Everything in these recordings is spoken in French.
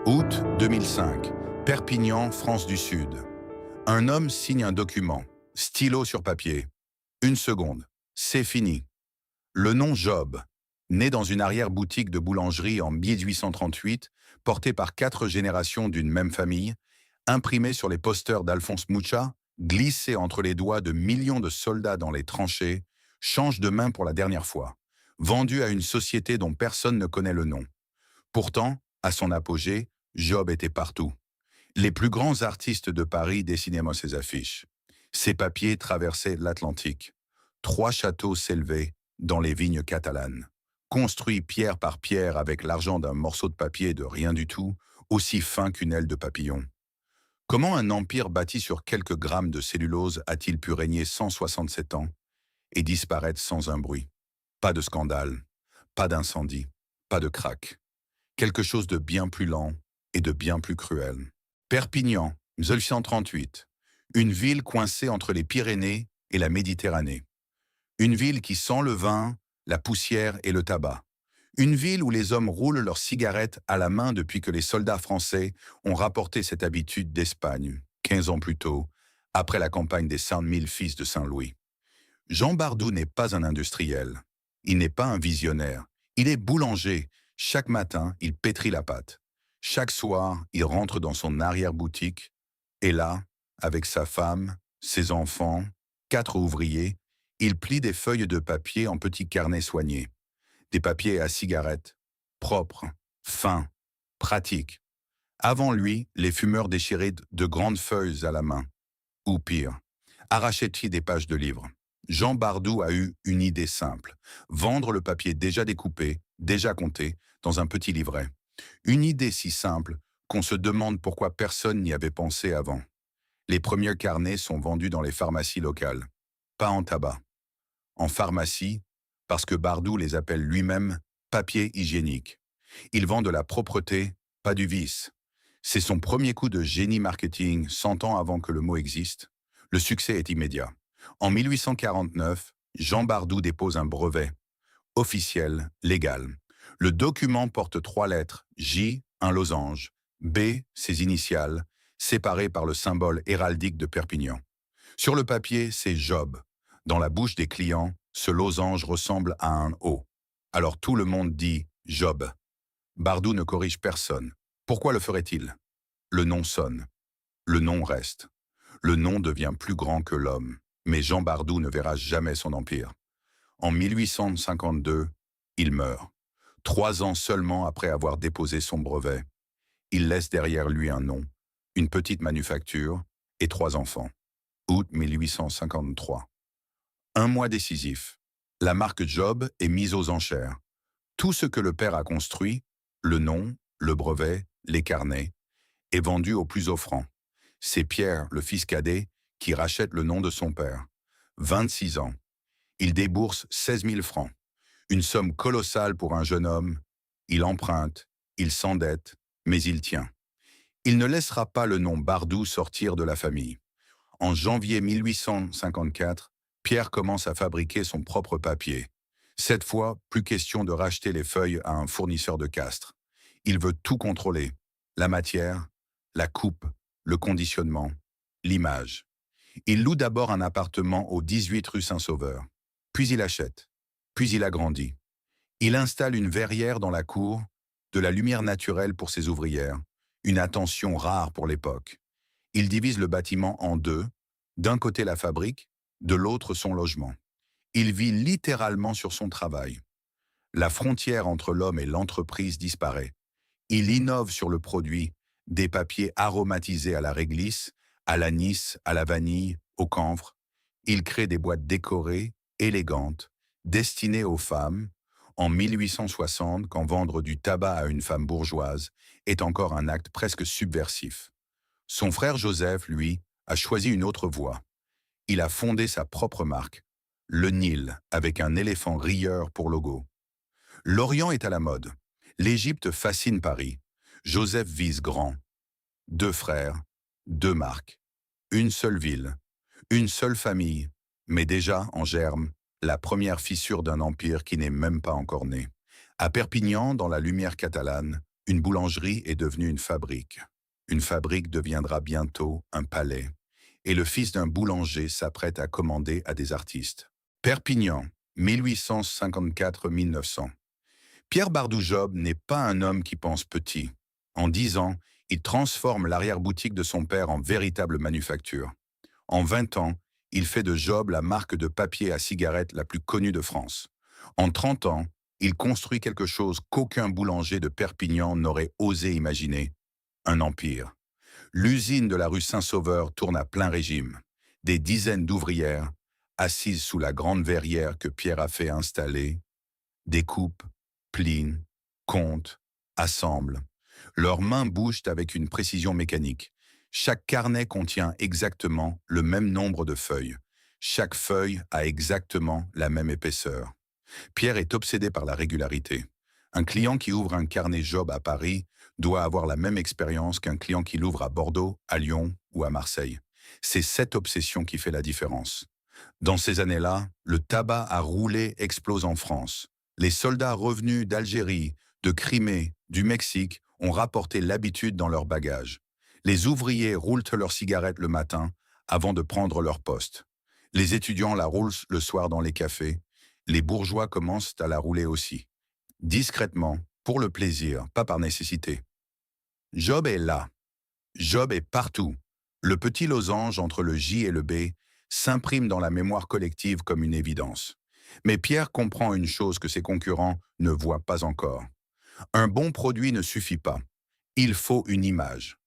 Août 2005, Perpignan, France du Sud. Un homme signe un document, stylo sur papier. Une seconde, c'est fini. Le nom Job, né dans une arrière-boutique de boulangerie en 1838, porté par 4 générations d'une même famille, imprimé sur les posters d'Alphonse Mucha, glissé entre les doigts de millions de soldats dans les tranchées, change de main pour la dernière fois, vendu à une société dont personne ne connaît le nom. Pourtant, à son apogée, Job était partout. Les plus grands artistes de Paris dessinaient ses affiches. Ses papiers traversaient l'Atlantique. 3 châteaux s'élevaient dans les vignes catalanes. Construits pierre par pierre avec l'argent d'un morceau de papier de rien du tout, aussi fin qu'une aile de papillon. Comment un empire bâti sur quelques grammes de cellulose a-t-il pu régner 167 ans et disparaître sans un bruit? Pas de scandale, pas d'incendie, pas de craque. Quelque chose de bien plus lent et de bien plus cruel. Perpignan, 1838. Une ville coincée entre les Pyrénées et la Méditerranée. Une ville qui sent le vin, la poussière et le tabac. Une ville où les hommes roulent leurs cigarettes à la main depuis que les soldats français ont rapporté cette habitude d'Espagne, 15 ans plus tôt, après la campagne des 100 000 fils de Saint-Louis. Jean Bardou n'est pas un industriel. Il n'est pas un visionnaire. Il est boulanger. Chaque matin, il pétrit la pâte. Chaque soir, il rentre dans son arrière-boutique. Et là, avec sa femme, ses enfants, 4 ouvriers, il plie des feuilles de papier en petits carnets soignés. Des papiers à cigarettes, propres, fins, pratiques. Avant lui, les fumeurs déchiraient de grandes feuilles à la main. Ou pire, arrachaient-ils des pages de livres. Jean Bardou a eu une idée simple. Vendre le papier déjà découpé, déjà compté, dans un petit livret. Une idée si simple qu'on se demande pourquoi personne n'y avait pensé avant. Les premiers carnets sont vendus dans les pharmacies locales. Pas en tabac. En pharmacie, parce que Bardou les appelle lui-même papier hygiénique. Il vend de la propreté, pas du vice. C'est son premier coup de génie marketing 100 ans avant que le mot existe. Le succès est immédiat. En 1849, Jean Bardou dépose un brevet, officiel, légal. Le document porte 3 lettres, J, un losange, B, ses initiales, séparées par le symbole héraldique de Perpignan. Sur le papier, c'est Job. Dans la bouche des clients, ce losange ressemble à un O. Alors tout le monde dit Job. Bardou ne corrige personne. Pourquoi le ferait-il? Le nom sonne. Le nom reste. Le nom devient plus grand que l'homme. Mais Jean Bardou ne verra jamais son empire. En 1852, il meurt. 3 ans seulement après avoir déposé son brevet. Il laisse derrière lui un nom, une petite manufacture et 3 enfants. Août 1853. Un mois décisif. La marque Job est mise aux enchères. Tout ce que le père a construit, le nom, le brevet, les carnets, est vendu au plus offrant. C'est Pierre, le fils cadet, qui rachète le nom de son père. 26 ans. Il débourse 16 000 francs. Une somme colossale pour un jeune homme. Il emprunte, il s'endette, mais il tient. Il ne laissera pas le nom Bardou sortir de la famille. En janvier 1854, Pierre commence à fabriquer son propre papier. Cette fois, plus question de racheter les feuilles à un fournisseur de Castres. Il veut tout contrôler. La matière, la coupe, le conditionnement, l'image. Il loue d'abord un appartement au 18 rue Saint-Sauveur. Puis il achète. Puis il agrandit. Il installe une verrière dans la cour, de la lumière naturelle pour ses ouvrières, une attention rare pour l'époque. Il divise le bâtiment en 2, d'un côté la fabrique, de l'autre son logement. Il vit littéralement sur son travail. La frontière entre l'homme et l'entreprise disparaît. Il innove sur le produit, des papiers aromatisés à la réglisse, à l'anis, à la vanille, au camphre. Il crée des boîtes décorées, élégantes, destinées aux femmes. En 1860, quand vendre du tabac à une femme bourgeoise est encore un acte presque subversif. Son frère Joseph, lui, a choisi une autre voie. Il a fondé sa propre marque, le Nil, avec un éléphant rieur pour logo. L'Orient est à la mode. L'Égypte fascine Paris. Joseph vise grand. 2 frères, 2 marques, une seule ville, une seule famille, mais déjà en germe, la première fissure d'un empire qui n'est même pas encore né. À Perpignan, dans la lumière catalane, Une boulangerie est devenue une fabrique. Une fabrique deviendra bientôt un palais. Et le fils d'un boulanger s'apprête à commander à des artistes. Perpignan, 1854-1900. Pierre Bardou-Job n'est pas un homme qui pense petit. En 10 ans, il transforme l'arrière-boutique de son père en véritable manufacture. En 20 ans, il fait de Job la marque de papier à cigarette la plus connue de France. En 30 ans, il construit quelque chose qu'aucun boulanger de Perpignan n'aurait osé imaginer, un empire. L'usine de la rue Saint-Sauveur tourne à plein régime. Des dizaines d'ouvrières, assises sous la grande verrière que Pierre a fait installer, découpent, plient, comptent, assemblent. Leurs mains bougent avec une précision mécanique. Chaque carnet contient exactement le même nombre de feuilles. Chaque feuille a exactement la même épaisseur. Pierre est obsédé par la régularité. Un client qui ouvre un carnet Job à Paris doit avoir la même expérience qu'un client qui l'ouvre à Bordeaux, à Lyon ou à Marseille. C'est cette obsession qui fait la différence. Dans ces années-là, le tabac à rouler explose en France. Les soldats revenus d'Algérie, de Crimée, du Mexique ont rapporté l'habitude dans leurs bagages. Les ouvriers roulent leurs cigarettes le matin avant de prendre leur poste. Les étudiants la roulent le soir dans les cafés. Les bourgeois commencent à la rouler aussi. Discrètement, pour le plaisir, pas par nécessité. Job est là. Job est partout. Le petit losange entre le J et le B s'imprime dans la mémoire collective comme une évidence. Mais Pierre comprend une chose que ses concurrents ne voient pas encore. Un bon produit ne suffit pas. Il faut une image.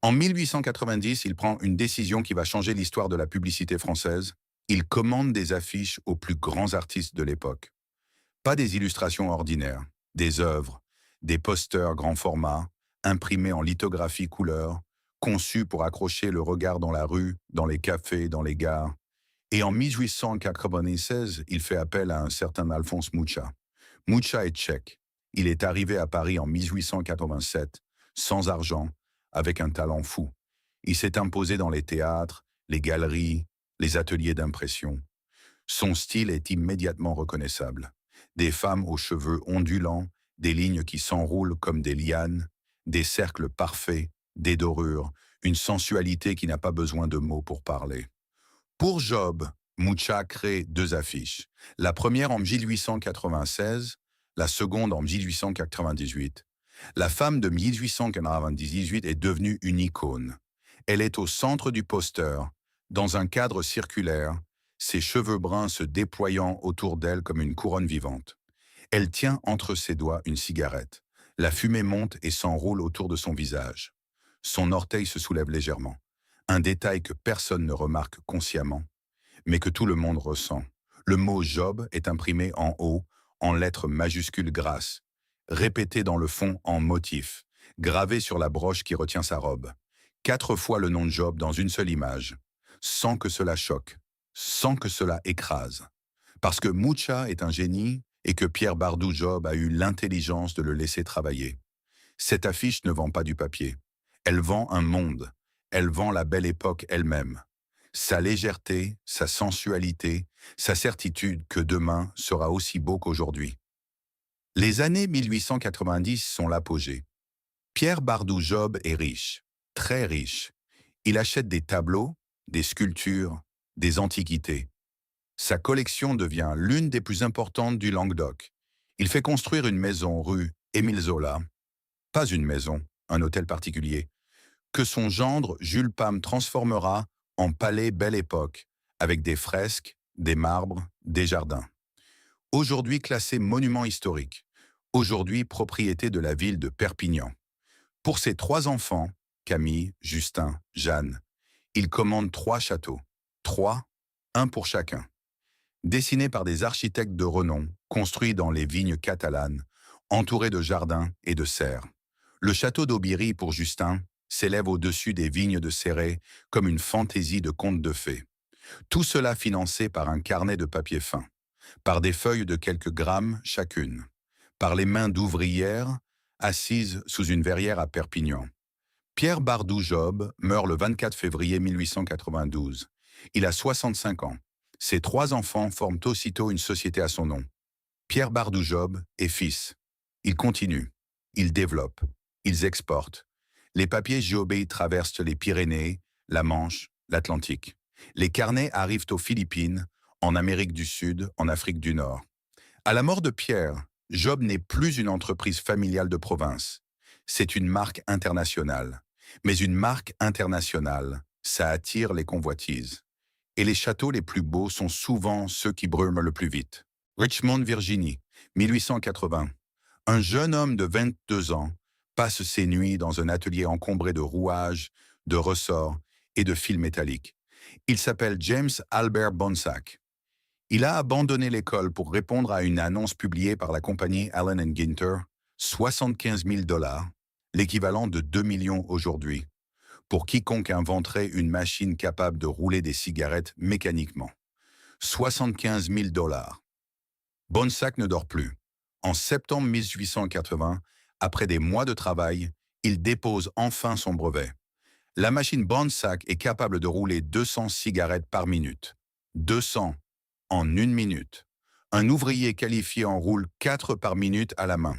En 1890, il prend une décision qui va changer l'histoire de la publicité française. Il commande des affiches aux plus grands artistes de l'époque. Pas des illustrations ordinaires, des œuvres, des posters grand format, imprimés en lithographie couleur, conçus pour accrocher le regard dans la rue, dans les cafés, dans les gares. Et en 1896, il fait appel à un certain Alphonse Mucha. Mucha est tchèque. Il est arrivé à Paris en 1887, sans argent, avec un talent fou. Il s'est imposé dans les théâtres, les galeries, les ateliers d'impression. Son style est immédiatement reconnaissable. Des femmes aux cheveux ondulants, des lignes qui s'enroulent comme des lianes, des cercles parfaits, des dorures, une sensualité qui n'a pas besoin de mots pour parler. Pour Job, Mucha crée 2 affiches. La première en 1896, la seconde en 1898. La femme de 1898 est devenue une icône. Elle est au centre du poster, dans un cadre circulaire, ses cheveux bruns se déployant autour d'elle comme une couronne vivante. Elle tient entre ses doigts une cigarette. La fumée monte et s'enroule autour de son visage. Son orteil se soulève légèrement. Un détail que personne ne remarque consciemment, mais que tout le monde ressent. Le mot Job est imprimé en haut, en lettres majuscules grasses, répété dans le fond en motif, gravé sur la broche qui retient sa robe. 4 fois le nom de Job dans une seule image, sans que cela choque, sans que cela écrase. Parce que Mucha est un génie et que Pierre Bardou-Job a eu l'intelligence de le laisser travailler. Cette affiche ne vend pas du papier. Elle vend un monde. Elle vend la belle époque elle-même. Sa légèreté, sa sensualité, sa certitude que demain sera aussi beau qu'aujourd'hui. Les années 1890 sont l'apogée. Pierre Bardou-Job est riche, très riche. Il achète des tableaux, des sculptures, des antiquités. Sa collection devient l'une des plus importantes du Languedoc. Il fait construire une maison rue Émile Zola, pas une maison, un hôtel particulier, que son gendre Jules Pam transformera en palais Belle Époque, avec des fresques, des marbres, des jardins. Aujourd'hui classé monument historique, aujourd'hui propriété de la ville de Perpignan. Pour ses 3 enfants, Camille, Justin, Jeanne, il commande 3 châteaux. 3, un pour chacun. Dessinés par des architectes de renom, construits dans les vignes catalanes, entourés de jardins et de serres. Le château d'Aubiry pour Justin s'élève au-dessus des vignes de Céret comme une fantaisie de conte de fées. Tout cela financé par un carnet de papier fin, par des feuilles de quelques grammes chacune, par les mains d'ouvrières assises sous une verrière à Perpignan. Pierre Bardou-Job meurt le 24 février 1892. Il a 65 ans. Ses 3 enfants forment aussitôt une société à son nom. Pierre Bardou-Job est fils. Il continue. Il développe. Ils exportent. Les papiers JOB traversent les Pyrénées, la Manche, l'Atlantique. Les carnets arrivent aux Philippines, en Amérique du Sud, en Afrique du Nord. À la mort de Pierre, Job n'est plus une entreprise familiale de province. C'est une marque internationale. Mais une marque internationale, ça attire les convoitises. Et les châteaux les plus beaux sont souvent ceux qui brûlent le plus vite. Richmond, Virginie, 1880. Un jeune homme de 22 ans passe ses nuits dans un atelier encombré de rouages, de ressorts et de fils métalliques. Il s'appelle James Albert Bonsack. Il a abandonné l'école pour répondre à une annonce publiée par la compagnie Allen & Ginter, 75 000 $, l'équivalent de 2 millions aujourd'hui, pour quiconque inventerait une machine capable de rouler des cigarettes mécaniquement. 75 000 $. Bonsack ne dort plus. En septembre 1880, après des mois de travail, il dépose enfin son brevet. La machine Bonsack est capable de rouler 200 cigarettes par minute. 200 en une minute. Un ouvrier qualifié en roule 4 par minute à la main.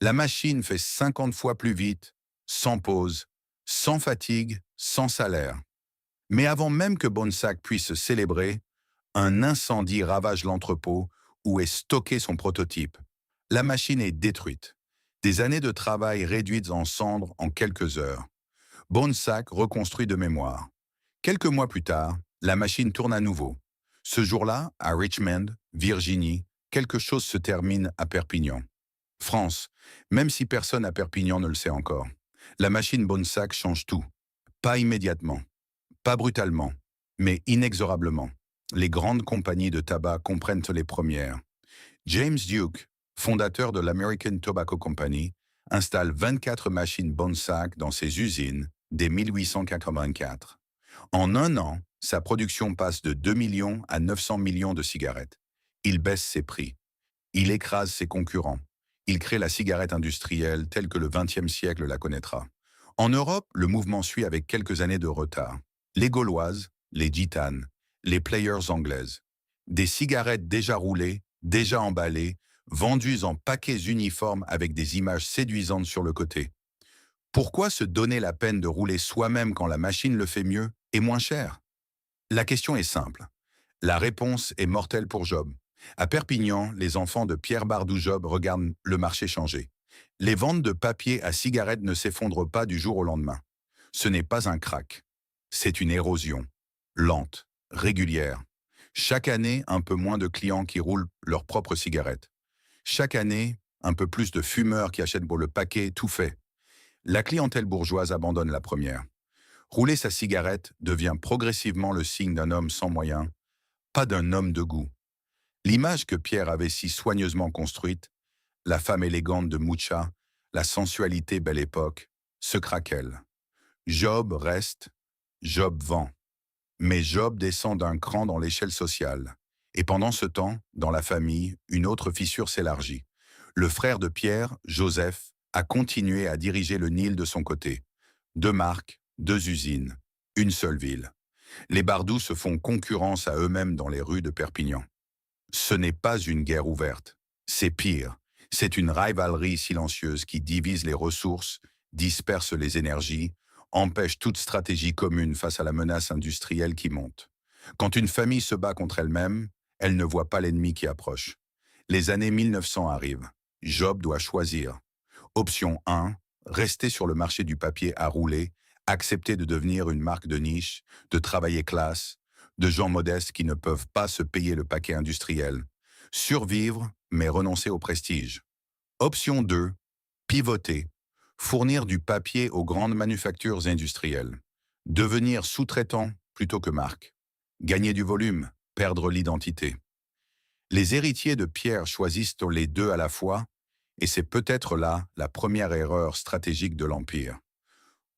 La machine fait 50 fois plus vite, sans pause, sans fatigue, sans salaire. Mais avant même que Bonsack puisse se célébrer, un incendie ravage l'entrepôt où est stocké son prototype. La machine est détruite. Des années de travail réduites en cendres en quelques heures. Bonsack reconstruit de mémoire. Quelques mois plus tard, la machine tourne à nouveau. Ce jour-là, à Richmond, Virginie, quelque chose se termine à Perpignan. France, même si personne à Perpignan ne le sait encore. La machine Bonsack change tout. Pas immédiatement, pas brutalement, mais inexorablement. Les grandes compagnies de tabac comprennent les premières. James Duke, fondateur de l'American Tobacco Company, installe 24 machines Bonsack dans ses usines dès 1884. En un an, sa production passe de 2 millions à 900 millions de cigarettes. Il baisse ses prix. Il écrase ses concurrents. Il crée la cigarette industrielle telle que le XXe siècle la connaîtra. En Europe, le mouvement suit avec quelques années de retard. Les Gauloises, les Gitanes, les Players anglaises. Des cigarettes déjà roulées, déjà emballées, vendues en paquets uniformes avec des images séduisantes sur le côté. Pourquoi se donner la peine de rouler soi-même quand la machine le fait mieux et moins cher? La question est simple. La réponse est mortelle pour Job. À Perpignan, les enfants de Pierre Bardou-Job regardent le marché changer. Les ventes de papier à cigarettes ne s'effondrent pas du jour au lendemain. Ce n'est pas un crack. C'est une érosion. Lente, régulière. Chaque année, un peu moins de clients qui roulent leurs propres cigarettes. Chaque année, un peu plus de fumeurs qui achètent pour le paquet tout fait. La clientèle bourgeoise abandonne la première. Rouler sa cigarette devient progressivement le signe d'un homme sans moyens, pas d'un homme de goût. L'image que Pierre avait si soigneusement construite, la femme élégante de Mucha, la sensualité belle époque, se craquelle. Job reste, Job vend. Mais Job descend d'un cran dans l'échelle sociale. Et pendant ce temps, dans la famille, une autre fissure s'élargit. Le frère de Pierre, Joseph, a continué à diriger le Nil de son côté. 2 marques, 2 usines, une seule ville. Les Bardous se font concurrence à eux-mêmes dans les rues de Perpignan. Ce n'est pas une guerre ouverte, c'est pire. C'est une rivalité silencieuse qui divise les ressources, disperse les énergies, empêche toute stratégie commune face à la menace industrielle qui monte. Quand une famille se bat contre elle-même, elle ne voit pas l'ennemi qui approche. Les années 1900 arrivent. Job doit choisir. Option 1, rester sur le marché du papier à rouler, accepter de devenir une marque de niche, de travailler classe, de gens modestes qui ne peuvent pas se payer le paquet industriel. Survivre, mais renoncer au prestige. Option 2, pivoter, fournir du papier aux grandes manufactures industrielles. Devenir sous-traitant plutôt que marque. Gagner du volume, perdre l'identité. Les héritiers de Pierre choisissent les deux à la fois, et c'est peut-être là la première erreur stratégique de l'Empire.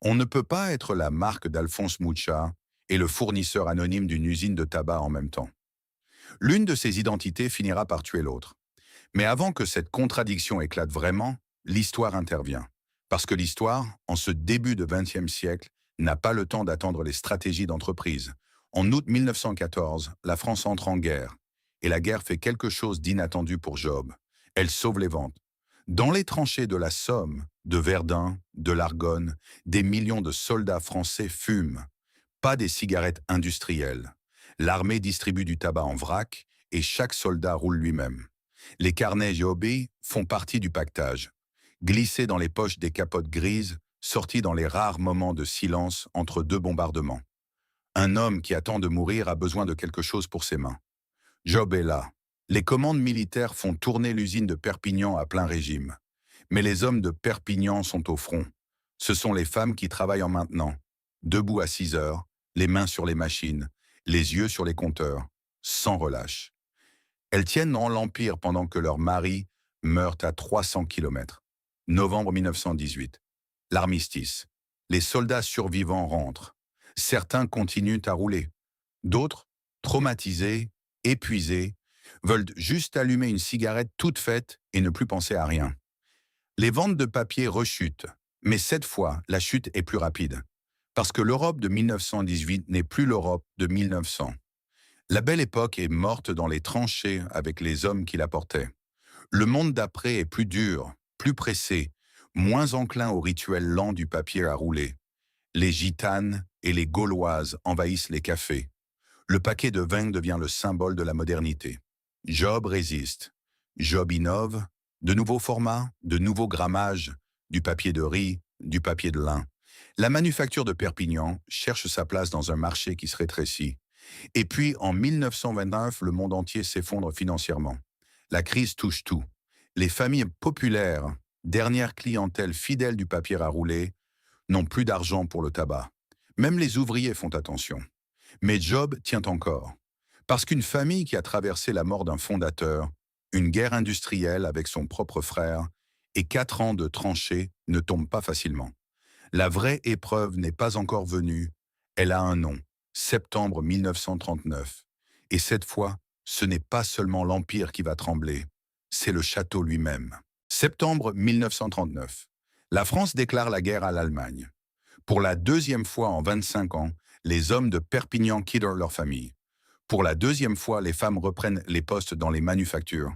On ne peut pas être la marque d'Alphonse Mucha et le fournisseur anonyme d'une usine de tabac en même temps. L'une de ces identités finira par tuer l'autre. Mais avant que cette contradiction éclate vraiment, l'histoire intervient. Parce que l'histoire, en ce début de XXe siècle, n'a pas le temps d'attendre les stratégies d'entreprise. En août 1914, la France entre en guerre. Et la guerre fait quelque chose d'inattendu pour Job. Elle sauve les ventes. Dans les tranchées de la Somme, de Verdun, de l'Argonne, des millions de soldats français fument. Pas des cigarettes industrielles. L'armée distribue du tabac en vrac et chaque soldat roule lui-même. Les carnets Job font partie du pactage. Glissés dans les poches des capotes grises, sortis dans les rares moments de silence entre deux bombardements. Un homme qui attend de mourir a besoin de quelque chose pour ses mains. Job est là. Les commandes militaires font tourner l'usine de Perpignan à plein régime. Mais les hommes de Perpignan sont au front. Ce sont les femmes qui travaillent en maintenant, debout à 6 heures, les mains sur les machines, les yeux sur les compteurs, sans relâche. Elles tiennent en l'Empire pendant que leurs maris meurent à 300 kilomètres. Novembre 1918. L'armistice. Les soldats survivants rentrent. Certains continuent à rouler. D'autres, traumatisés, épuisés, veulent juste allumer une cigarette toute faite et ne plus penser à rien. Les ventes de papier rechutent, mais cette fois, la chute est plus rapide. Parce que l'Europe de 1918 n'est plus l'Europe de 1900. La belle époque est morte dans les tranchées avec les hommes qui la portaient. Le monde d'après est plus dur, plus pressé, moins enclin au rituel lent du papier à rouler. Les gitanes et les gauloises envahissent les cafés. Le paquet de vin devient le symbole de la modernité. Job résiste. Job innove. De nouveaux formats, de nouveaux grammages, du papier de riz, du papier de lin. La manufacture de Perpignan cherche sa place dans un marché qui se rétrécit. Et puis, en 1929, le monde entier s'effondre financièrement. La crise touche tout. Les familles populaires, dernière clientèle fidèle du papier à rouler, n'ont plus d'argent pour le tabac. Même les ouvriers font attention. Mais Job tient encore. Parce qu'une famille qui a traversé la mort d'un fondateur, une guerre industrielle avec son propre frère et 4 ans de tranchées ne tombe pas facilement. La vraie épreuve n'est pas encore venue, elle a un nom, septembre 1939. Et cette fois, ce n'est pas seulement l'Empire qui va trembler, c'est le château lui-même. Septembre 1939. La France déclare la guerre à l'Allemagne. Pour la deuxième fois en 25 ans, les hommes de Perpignan quittent leur famille. Pour la deuxième fois, les femmes reprennent les postes dans les manufactures.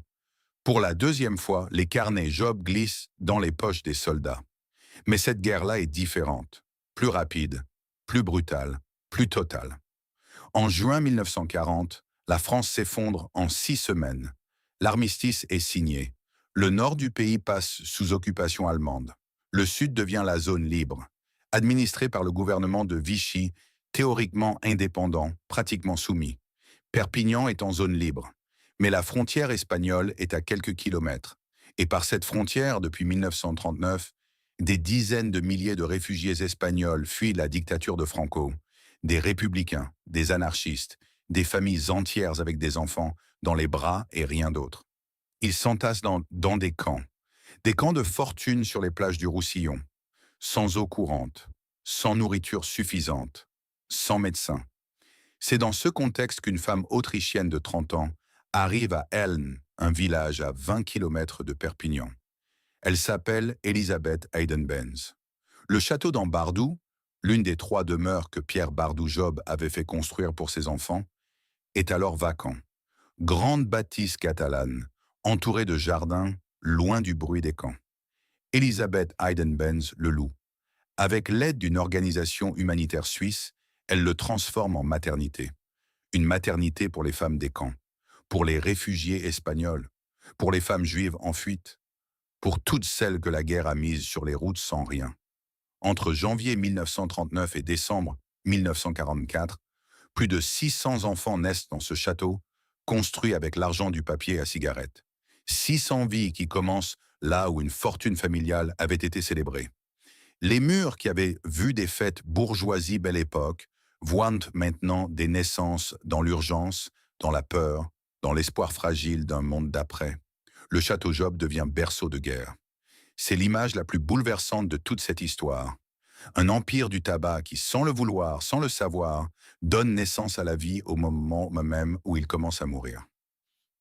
Pour la deuxième fois, les carnets Job glissent dans les poches des soldats. Mais cette guerre-là est différente, plus rapide, plus brutale, plus totale. En juin 1940, la France s'effondre en 6 semaines. L'armistice est signé. Le nord du pays passe sous occupation allemande. Le sud devient la zone libre, administrée par le gouvernement de Vichy, théoriquement indépendant, pratiquement soumis. Perpignan est en zone libre, mais la frontière espagnole est à quelques kilomètres. Et par cette frontière, depuis 1939, des dizaines de milliers de réfugiés espagnols fuient la dictature de Franco, des républicains, des anarchistes, des familles entières avec des enfants dans les bras et rien d'autre. Ils s'entassent dans des camps de fortune sur les plages du Roussillon, sans eau courante, sans nourriture suffisante, sans médecin. C'est dans ce contexte qu'une femme autrichienne de 30 ans arrive à Elne, un village à 20 kilomètres de Perpignan. Elle s'appelle Elisabeth Hayden-Benz. Le château d'Ambardou, l'une des 3 demeures que Pierre Bardou-Job avait fait construire pour ses enfants, est alors vacant. Grande bâtisse catalane, entourée de jardins, loin du bruit des camps. Elisabeth Hayden-Benz le loue. Avec l'aide d'une organisation humanitaire suisse, elle le transforme en maternité. Une maternité pour les femmes des camps, pour les réfugiés espagnols, pour les femmes juives en fuite, pour toutes celles que la guerre a mises sur les routes sans rien. Entre janvier 1939 et décembre 1944, plus de 600 enfants naissent dans ce château, construit avec l'argent du papier à cigarettes. 600 vies qui commencent là où une fortune familiale avait été célébrée. Les murs qui avaient vu des fêtes bourgeoisie belle époque voient maintenant des naissances dans l'urgence, dans la peur, dans l'espoir fragile d'un monde d'après. Le château Job devient berceau de guerre. C'est l'image la plus bouleversante de toute cette histoire. Un empire du tabac qui, sans le vouloir, sans le savoir, donne naissance à la vie au moment même où il commence à mourir.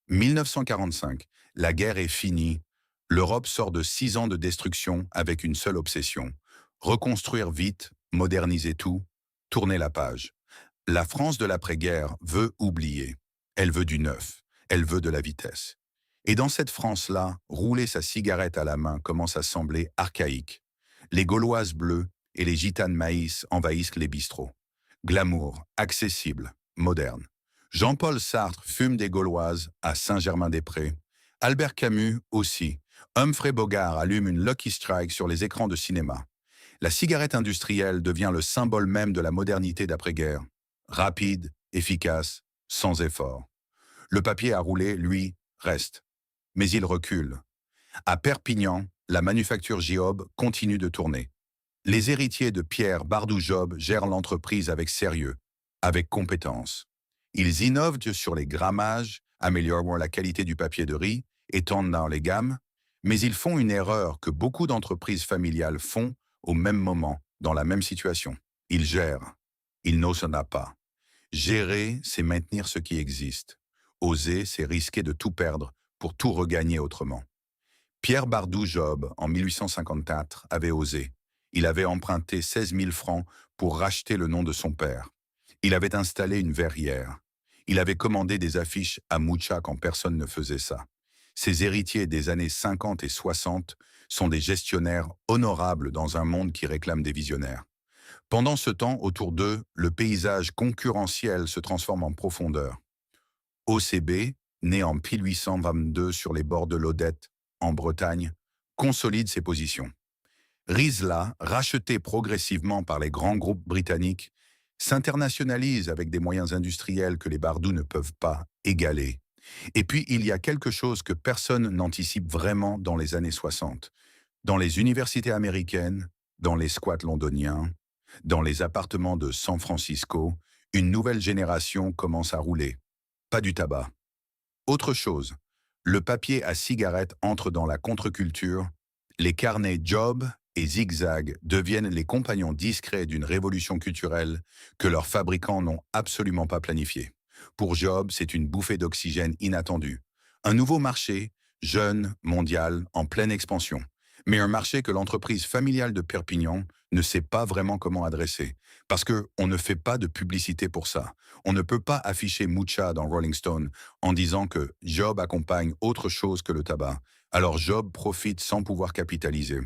1945, la guerre est finie. L'Europe sort de 6 ans de destruction avec une seule obsession. Reconstruire vite, moderniser tout, tourner la page. La France de l'après-guerre veut oublier. Elle veut du neuf. Elle veut de la vitesse. Et dans cette France-là, rouler sa cigarette à la main commence à sembler archaïque. Les Gauloises bleues et les gitanes maïs envahissent les bistrots. Glamour, accessible, moderne. Jean-Paul Sartre fume des Gauloises à Saint-Germain-des-Prés. Albert Camus aussi. Humphrey Bogart allume une Lucky Strike sur les écrans de cinéma. La cigarette industrielle devient le symbole même de la modernité d'après-guerre. Rapide, efficace, sans effort. Le papier à rouler, lui, reste. Mais il recule. À Perpignan, la manufacture Giob continue de tourner. Les héritiers de Pierre Bardou-Job gèrent l'entreprise avec sérieux, avec compétence. Ils innovent sur les grammages, améliorent la qualité du papier de riz, étendent dans les gammes, mais ils font une erreur que beaucoup d'entreprises familiales font au même moment, dans la même situation. Ils gèrent. Ils n'osent pas. Gérer, c'est maintenir ce qui existe. Oser, c'est risquer de tout perdre pour tout regagner autrement. Pierre Bardou-Job, en 1854, avait osé. Il avait emprunté 16 000 francs pour racheter le nom de son père. Il avait installé une verrière. Il avait commandé des affiches à Moucha quand personne ne faisait ça. Ses héritiers des années 50 et 60 sont des gestionnaires honorables dans un monde qui réclame des visionnaires. Pendant ce temps, autour d'eux, le paysage concurrentiel se transforme en profondeur. OCB, né en 1822 sur les bords de l'Odette, en Bretagne, consolide ses positions. Rizla, racheté progressivement par les grands groupes britanniques, s'internationalise avec des moyens industriels que les Bardou ne peuvent pas égaler. Et puis, il y a quelque chose que personne n'anticipe vraiment dans les années 60. Dans les universités américaines, dans les squats londoniens, dans les appartements de San Francisco, une nouvelle génération commence à rouler. Pas du tabac. Autre chose, le papier à cigarette entre dans la contre-culture, les carnets Job et Zigzag deviennent les compagnons discrets d'une révolution culturelle que leurs fabricants n'ont absolument pas planifiée. Pour Job, c'est une bouffée d'oxygène inattendue. Un nouveau marché, jeune, mondial, en pleine expansion. Mais un marché que l'entreprise familiale de Perpignan ne sait pas vraiment comment adresser. Parce qu'on ne fait pas de publicité pour ça. On ne peut pas afficher Mucha dans Rolling Stone en disant que Job accompagne autre chose que le tabac. Alors Job profite sans pouvoir capitaliser.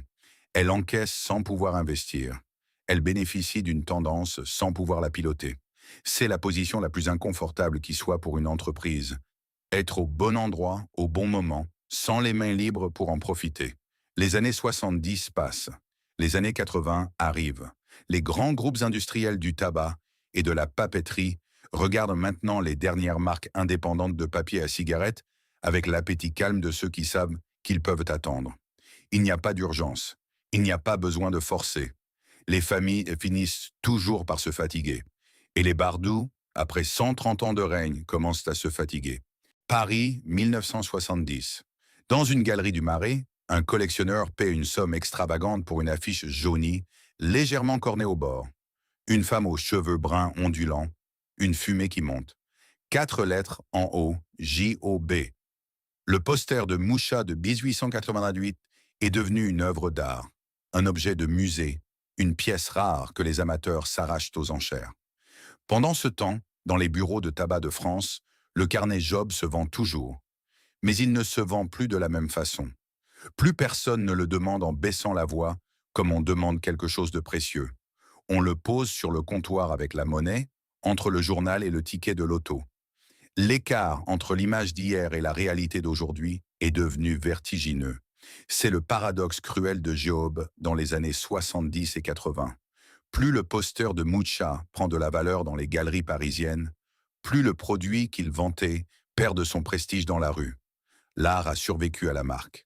Elle encaisse sans pouvoir investir. Elle bénéficie d'une tendance sans pouvoir la piloter. C'est la position la plus inconfortable qui soit pour une entreprise. Être au bon endroit, au bon moment, sans les mains libres pour en profiter. Les années 70 passent. Les années 80 arrivent. Les grands groupes industriels du tabac et de la papeterie regardent maintenant les dernières marques indépendantes de papier à cigarette avec l'appétit calme de ceux qui savent qu'ils peuvent attendre. Il n'y a pas d'urgence. Il n'y a pas besoin de forcer. Les familles finissent toujours par se fatiguer. Et les Bardou, après 130 ans de règne, commencent à se fatiguer. Paris, 1970. Dans une galerie du Marais, un collectionneur paie une somme extravagante pour une affiche jaunie, légèrement cornée au bord. Une femme aux cheveux bruns ondulants, une fumée qui monte. 4 lettres en haut, J-O-B. Le poster de Moucha de 1888 est devenu une œuvre d'art, un objet de musée, une pièce rare que les amateurs s'arrachent aux enchères. Pendant ce temps, dans les bureaux de tabac de France, le carnet Job se vend toujours. Mais il ne se vend plus de la même façon. Plus personne ne le demande en baissant la voix, comme on demande quelque chose de précieux. On le pose sur le comptoir avec la monnaie, entre le journal et le ticket de l'auto. L'écart entre l'image d'hier et la réalité d'aujourd'hui est devenu vertigineux. C'est le paradoxe cruel de Job dans les années 70 et 80. Plus le poster de Mucha prend de la valeur dans les galeries parisiennes, plus le produit qu'il vantait perd de son prestige dans la rue. L'art a survécu à la marque.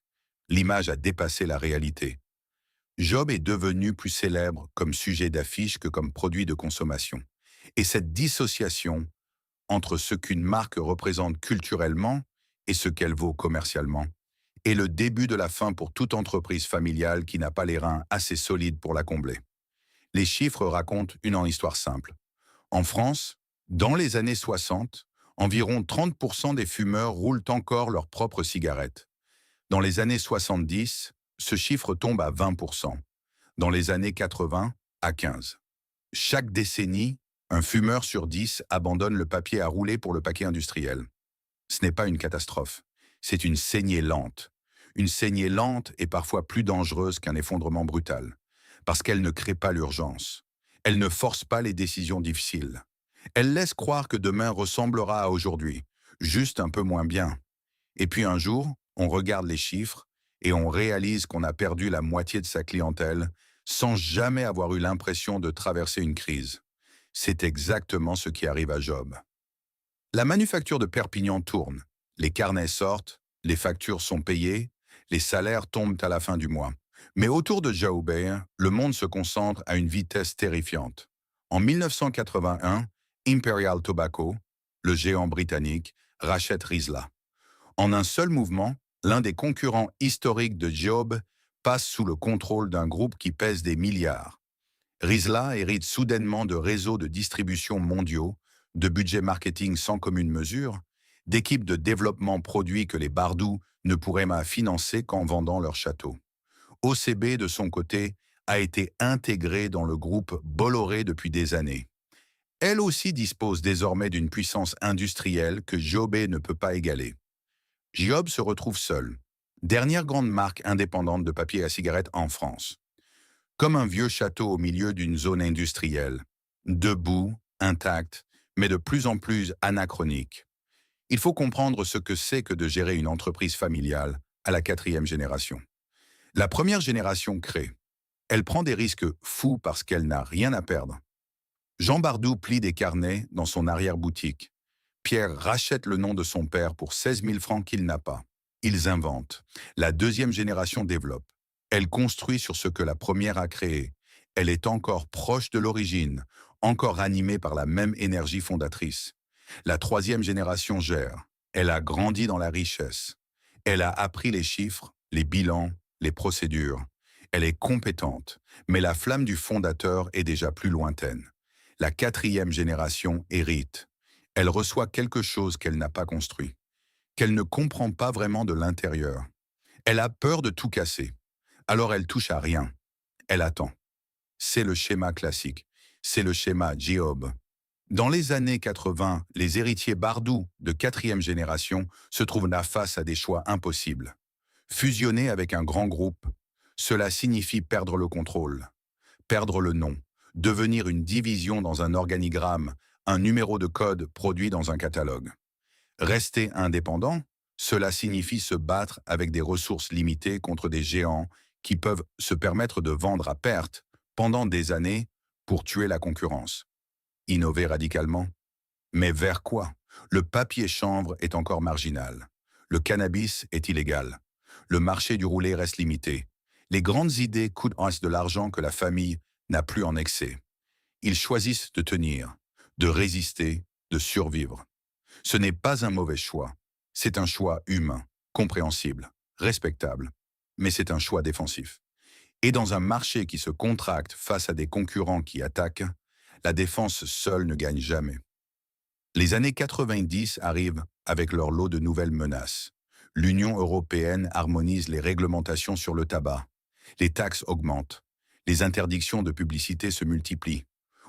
L'image a dépassé la réalité. Job est devenu plus célèbre comme sujet d'affiche que comme produit de consommation. Et cette dissociation entre ce qu'une marque représente culturellement et ce qu'elle vaut commercialement est le début de la fin pour toute entreprise familiale qui n'a pas les reins assez solides pour la combler. Les chiffres racontent une histoire simple. En France, dans les années 60, environ 30% des fumeurs roulent encore leurs propres cigarettes. Dans les années 70, ce chiffre tombe à 20%. Dans les années 80, à 15%. Chaque décennie, un fumeur sur 10 abandonne le papier à rouler pour le paquet industriel. Ce n'est pas une catastrophe. C'est une saignée lente. Une saignée lente est parfois plus dangereuse qu'un effondrement brutal, parce qu'elle ne crée pas l'urgence. Elle ne force pas les décisions difficiles. Elle laisse croire que demain ressemblera à aujourd'hui, juste un peu moins bien. Et puis un jour, on regarde les chiffres et on réalise qu'on a perdu la moitié de sa clientèle sans jamais avoir eu l'impression de traverser une crise. C'est exactement ce qui arrive à Job. La manufacture de Perpignan tourne. Les carnets sortent, les factures sont payées, les salaires tombent à la fin du mois. Mais autour de Jaoubert, le monde se concentre à une vitesse terrifiante. En 1981, Imperial Tobacco, le géant britannique, rachète Rizla. En un seul mouvement, l'un des concurrents historiques de Job passe sous le contrôle d'un groupe qui pèse des milliards. Rizla hérite soudainement de réseaux de distribution mondiaux, de budgets marketing sans commune mesure, d'équipes de développement produits que les Bardous ne pourraient pas financer qu'en vendant leur château. OCB, de son côté, a été intégrée dans le groupe Bolloré depuis des années. Elle aussi dispose désormais d'une puissance industrielle que Jobé ne peut pas égaler. Job se retrouve seul, dernière grande marque indépendante de papier à cigarette en France. Comme un vieux château au milieu d'une zone industrielle, debout, intact, mais de plus en plus anachronique. Il faut comprendre ce que c'est que de gérer une entreprise familiale à la 4e génération. La première génération crée. Elle prend des risques fous parce qu'elle n'a rien à perdre. Jean Bardou plie des carnets dans son arrière-boutique. Pierre rachète le nom de son père pour 16 000 francs qu'il n'a pas. Ils inventent. La deuxième génération développe. Elle construit sur ce que la première a créé. Elle est encore proche de l'origine, encore animée par la même énergie fondatrice. La troisième génération gère. Elle a grandi dans la richesse. Elle a appris les chiffres, les bilans, les procédures. Elle est compétente, mais la flamme du fondateur est déjà plus lointaine. La 4e génération hérite. Elle reçoit quelque chose qu'elle n'a pas construit, qu'elle ne comprend pas vraiment de l'intérieur. Elle a peur de tout casser. Alors elle touche à rien. Elle attend. C'est le schéma classique. C'est le schéma Job. Dans les années 80, les héritiers Bardou de 4e génération se trouvent là face à des choix impossibles. Fusionner avec un grand groupe, cela signifie perdre le contrôle, perdre le nom, devenir une division dans un organigramme, un numéro de code produit dans un catalogue. Rester indépendant, cela signifie se battre avec des ressources limitées contre des géants qui peuvent se permettre de vendre à perte pendant des années pour tuer la concurrence. Innover radicalement? Mais vers quoi? Le papier chanvre est encore marginal. Le cannabis est illégal. Le marché du roulé reste limité. Les grandes idées coûtent de l'argent que la famille n'a plus en excès. Ils choisissent de tenir, de résister, de survivre. Ce n'est pas un mauvais choix. C'est un choix humain, compréhensible, respectable. Mais c'est un choix défensif. Et dans un marché qui se contracte face à des concurrents qui attaquent, la défense seule ne gagne jamais. Les années 90 arrivent avec leur lot de nouvelles menaces. L'Union européenne harmonise les réglementations sur le tabac. Les taxes augmentent. Les interdictions de publicité se multiplient.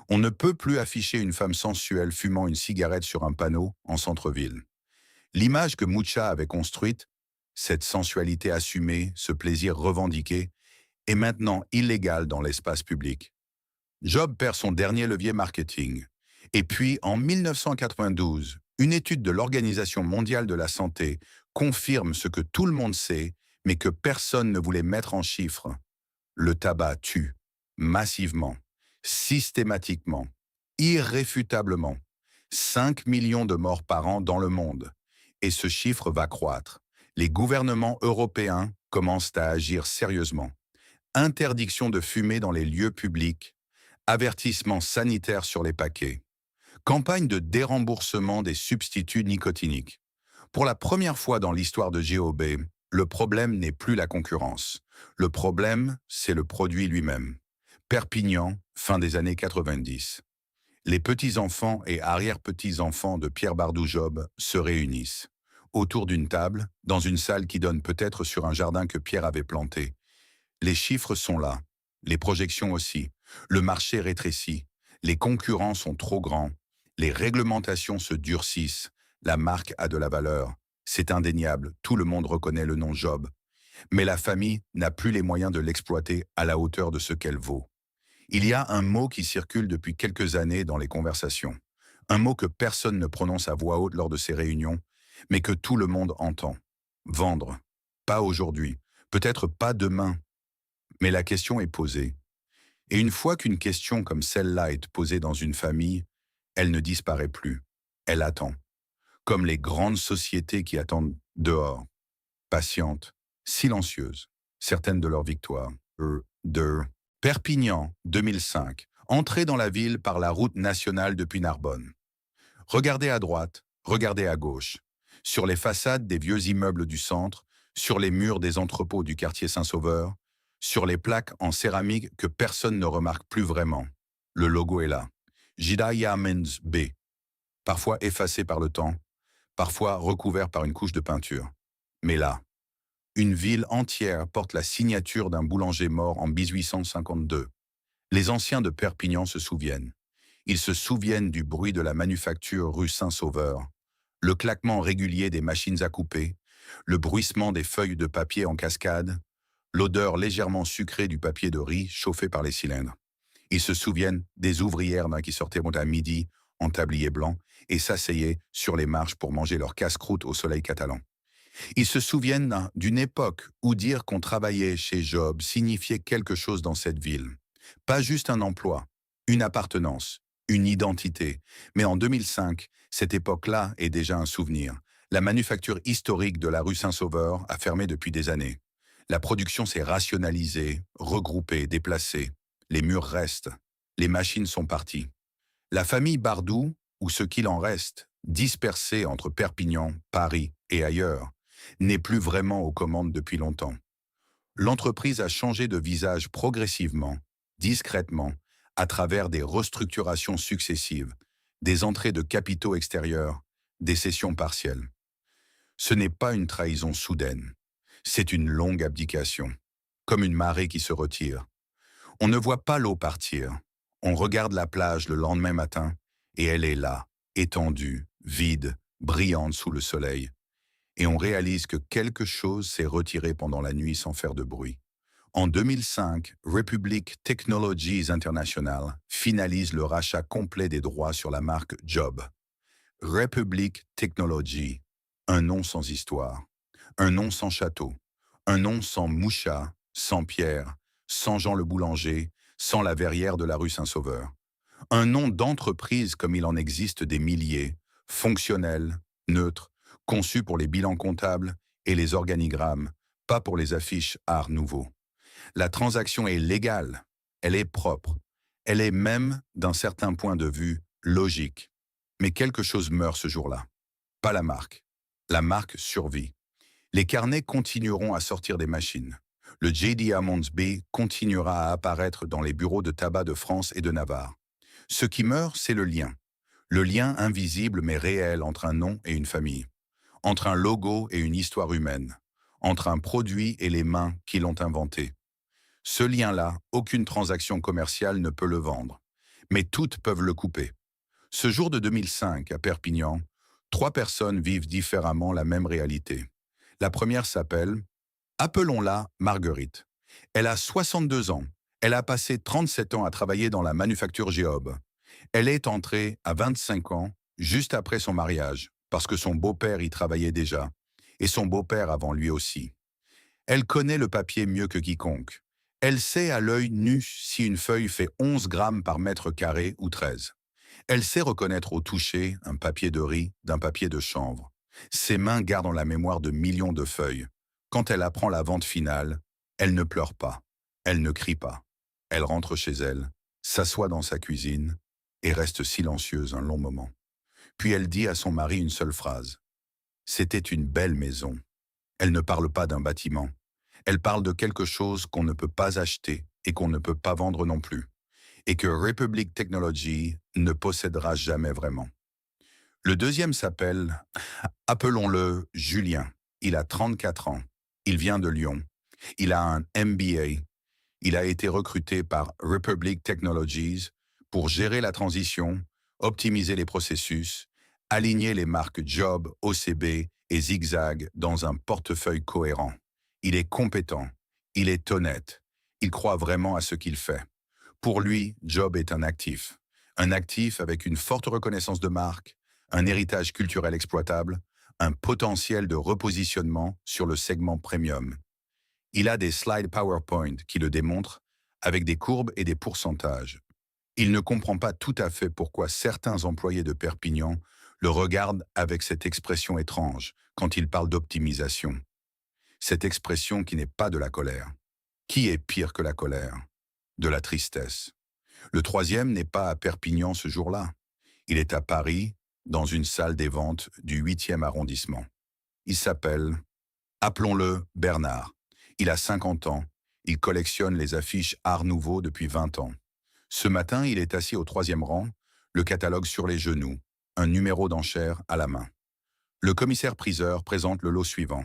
On ne peut plus afficher une femme sensuelle fumant une cigarette sur un panneau en centre-ville. L'image que Mucha avait construite, cette sensualité assumée, ce plaisir revendiqué, est maintenant illégale dans l'espace public. Job perd son dernier levier marketing. Et puis, en 1992, une étude de l'Organisation mondiale de la santé confirme ce que tout le monde sait, mais que personne ne voulait mettre en chiffres. Le tabac tue, massivement, systématiquement, irréfutablement. 5 millions de morts par an dans le monde. Et ce chiffre va croître. Les gouvernements européens commencent à agir sérieusement. Interdiction de fumer dans les lieux publics, avertissement sanitaire sur les paquets, campagne de déremboursement des substituts nicotiniques. Pour la première fois dans l'histoire de GOB, le problème n'est plus la concurrence. Le problème, c'est le produit lui-même. Perpignan, fin des années 90. Les petits-enfants et arrière-petits-enfants de Pierre Bardou-Job se réunissent. Autour d'une table, dans une salle qui donne peut-être sur un jardin que Pierre avait planté. Les chiffres sont là, les projections aussi. Le marché rétrécit, les concurrents sont trop grands, les réglementations se durcissent, la marque a de la valeur, C'est indéniable, tout le monde reconnaît le nom Job. Mais la famille n'a plus les moyens de l'exploiter à la hauteur de ce qu'elle vaut. Il y a un mot qui circule depuis quelques années dans les conversations. Un mot que personne ne prononce à voix haute lors de ces réunions, mais que tout le monde entend. Vendre. Pas aujourd'hui. Peut-être pas demain. Mais la question est posée. Et une fois qu'une question comme celle-là est posée dans une famille, elle ne disparaît plus. Elle attend. Comme les grandes sociétés qui attendent dehors, patientes, silencieuses, certaines de leur victoire. De Perpignan, 2005. Entrez dans la ville par la route nationale depuis Narbonne. Regardez à droite, regardez à gauche. Sur les façades des vieux immeubles du centre, sur les murs des entrepôts du quartier Saint-Sauveur, sur les plaques en céramique que personne ne remarque plus vraiment. Le logo est là. Jidaya Men's B. Parfois effacé par le temps, parfois recouvert par une couche de peinture. Mais là, une ville entière porte la signature d'un boulanger mort en 1852. Les anciens de Perpignan se souviennent. Ils se souviennent du bruit de la manufacture rue Saint-Sauveur, le claquement régulier des machines à couper, le bruissement des feuilles de papier en cascade, l'odeur légèrement sucrée du papier de riz chauffé par les cylindres. Ils se souviennent des ouvrières qui sortaient à midi en tablier blanc et s'asseyaient sur les marches pour manger leur casse-croûte au soleil catalan. Ils se souviennent d'une époque où dire qu'on travaillait chez Job signifiait quelque chose dans cette ville. Pas juste un emploi, une appartenance, une identité. Mais en 2005, cette époque-là est déjà un souvenir. La manufacture historique de la rue Saint-Sauveur a fermé depuis des années. La production s'est rationalisée, regroupée, déplacée. Les murs restent. Les machines sont parties. La famille Bardou, ou ce qu'il en reste, dispersée entre Perpignan, Paris et ailleurs, n'est plus vraiment aux commandes depuis longtemps. L'entreprise a changé de visage progressivement, discrètement, à travers des restructurations successives, des entrées de capitaux extérieurs, des cessions partielles. Ce n'est pas une trahison soudaine, c'est une longue abdication, comme une marée qui se retire. On ne voit pas l'eau partir, on regarde la plage le lendemain matin, et elle est là, étendue, vide, brillante sous le soleil. Et on réalise que quelque chose s'est retiré pendant la nuit sans faire de bruit. En 2005, Republic Technologies International finalise le rachat complet des droits sur la marque Job. Republic Technology, un nom sans histoire, un nom sans château, un nom sans Mouchat, sans Pierre, sans Jean le boulanger, sans la verrière de la rue Saint-Sauveur. Un nom d'entreprise comme il en existe des milliers, fonctionnel, neutre, conçu pour les bilans comptables et les organigrammes, pas pour les affiches art nouveau. La transaction est légale, elle est propre, elle est même, d'un certain point de vue, logique. Mais quelque chose meurt ce jour-là. Pas la marque. La marque survit. Les carnets continueront à sortir des machines. Le J.D. Ammons B continuera à apparaître dans les bureaux de tabac de France et de Navarre. Ce qui meurt, c'est le lien. Le lien invisible mais réel entre un nom et une famille. Entre un logo et une histoire humaine. Entre un produit et les mains qui l'ont inventé. Ce lien-là, aucune transaction commerciale ne peut le vendre. Mais toutes peuvent le couper. Ce jour de 2005, à Perpignan, 3 personnes vivent différemment la même réalité. La première s'appelle, appelons-la Marguerite. Elle a 62 ans. Elle a passé 37 ans à travailler dans la manufacture Job. Elle est entrée à 25 ans, juste après son mariage, parce que son beau-père y travaillait déjà, et son beau-père avant lui aussi. Elle connaît le papier mieux que quiconque. Elle sait à l'œil nu si une feuille fait 11 grammes par mètre carré ou 13. Elle sait reconnaître au toucher un papier de riz d'un papier de chanvre. Ses mains gardent la mémoire de millions de feuilles. Quand elle apprend la vente finale, elle ne pleure pas, elle ne crie pas. Elle rentre chez elle, s'assoit dans sa cuisine et reste silencieuse un long moment. Puis elle dit à son mari une seule phrase. C'était une belle maison. Elle ne parle pas d'un bâtiment. Elle parle de quelque chose qu'on ne peut pas acheter et qu'on ne peut pas vendre non plus. Et que Republic Technology ne possédera jamais vraiment. Le deuxième s'appelle, appelons-le Julien. Il a 34 ans. Il vient de Lyon. Il a un MBA. Il a été recruté par Republic Technologies pour gérer la transition, optimiser les processus, aligner les marques Job, OCB et zigzague dans un portefeuille cohérent. Il est compétent, il est honnête, il croit vraiment à ce qu'il fait. Pour lui, Job est un actif avec une forte reconnaissance de marque, un héritage culturel exploitable, un potentiel de repositionnement sur le segment premium. Il a des slides PowerPoint qui le démontrent, avec des courbes et des pourcentages. Il ne comprend pas tout à fait pourquoi certains employés de Perpignan le regardent avec cette expression étrange quand il parle d'optimisation. Cette expression qui n'est pas de la colère. Qui est pire que la colère? De la tristesse. Le troisième n'est pas à Perpignan ce jour-là. Il est à Paris, dans une salle des ventes du 8e arrondissement. Il s'appelle, appelons-le Bernard. Il a 50 ans. Il collectionne les affiches Art Nouveau depuis 20 ans. Ce matin, il est assis au 3e rang, le catalogue sur les genoux, un numéro d'enchère à la main. Le commissaire-priseur présente le lot suivant.